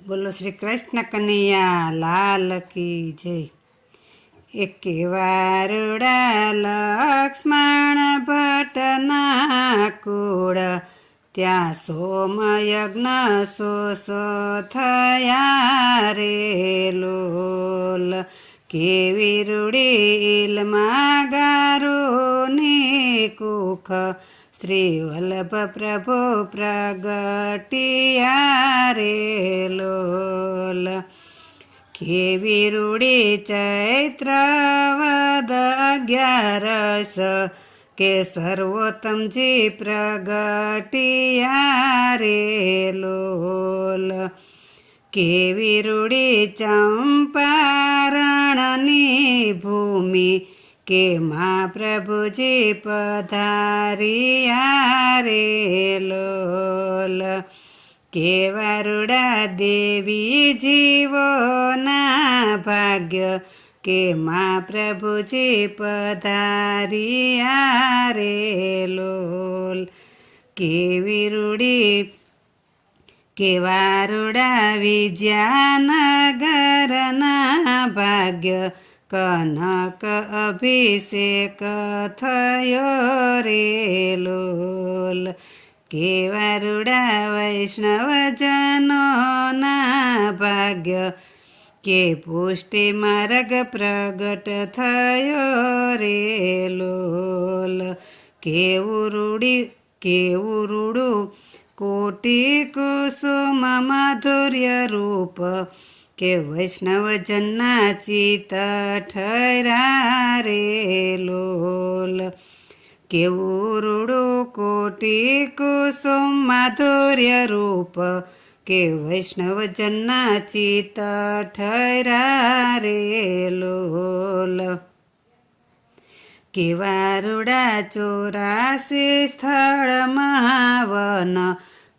બોલો શ્રી કૃષ્ણ કનૈયા લાલ કી જય। એક વારુડા લક્ષ્મણ ભટ્ટના કુળ, ત્યાં સોમયજ્ઞ સોસો થયા રે લોલ। કેવી રૂડીલમાં ગારુની કુખ, શ્રી વલ્લભ પ્રભુ પ્રગટિયા રે લોલ। કેવી રૂડી ચૈત્ર વદ 11, કે સર્વોત્તમજી પ્રગટિયા રે લોલ। કેવી રૂડી ચંપારણની ભૂમિ, કે મહાપ્રભુજી પધારિયા રે લોલ। કેવા રૂડા દેવી જીવોના ભાગ્ય, કે મહાપ્રભુજી પધારિયા રે લોલ। કેવી રૂડી કેવા રૂડા વિદ્યાનગરના ભાગ્ય, કનક અભિષેક થયો રે લોલ। કેવા રૂડા વૈષ્ણવજનોના ભાગ્ય, કે પુષ્ટિ માર્ગ પ્રગટ થયો રે લોલ। કેવું રૂડું કોટી કુસુમ માધુર્ય રૂપ, કે વૈષ્ણવજનના ચિત્ત ઠર્યા રે લોલ। કેવું રૂડું કોટી કુસુમ માધુર્ય રૂપ, કે વૈષ્ણવજનના ચિત્ત ઠર્યા રે લોલ। કેવા રૂડા 84 સ્થળ મહાવન,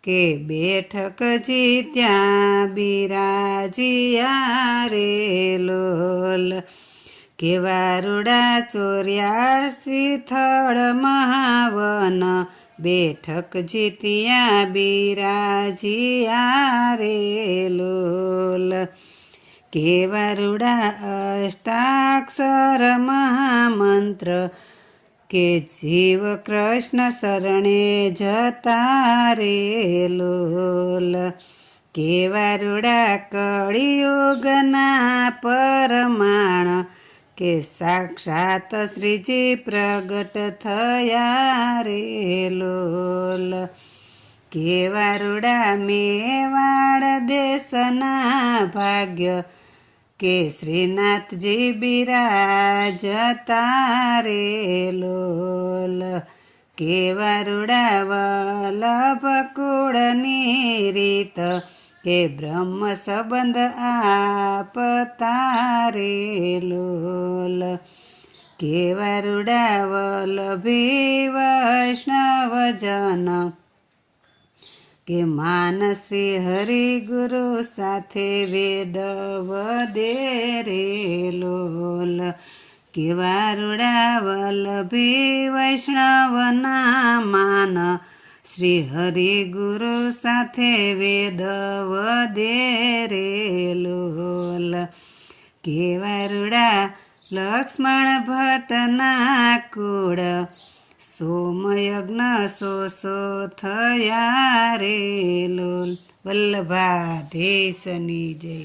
કે બેઠકજી ત્યાં બિરાજિયા રે લોલ। કેવા રૂડા 84 સ્થળ મહાવન, બેઠકજી ત્યાં બિરાજિયા રે લોલ। કેવા રૂડા અષ્ટાક્ષર મહામંત્ર, કે જીવ કૃષ્ણ શરણે જતા રે લોલ। કેવા રૂડા કળિયુગના પરમાણ, કે સાક્ષાત શ્રીજી પ્રગટ થયા રે લોલ। કેવા રૂડા મેવાડ દેશના ભાગ્ય, કે શ્રીનાથજી બિરાજતા રે લોલ। કેવા રૂડા વલ્લભ કુળની રીત, કે બ્રહ્મ સંબંધ આપતા રે લોલ। કેવા રૂડા વલ્લભી વૈષ્ણવજન, કે માન શ્રી હરિ ગુરુ સાથે વેદ વધે રે લોલ। કેવા રૂડા વલ્લભી વૈષ્ણવના માન, શ્રી હરિ ગુરુ સાથે વેદ વધે રે લોલ। કેવા રૂડા લક્ષ્મણ ભટ્ટના કુળ, સોમયજ્ઞ સોસો થયા રે લોલ। વલ્લભાધીશની જય।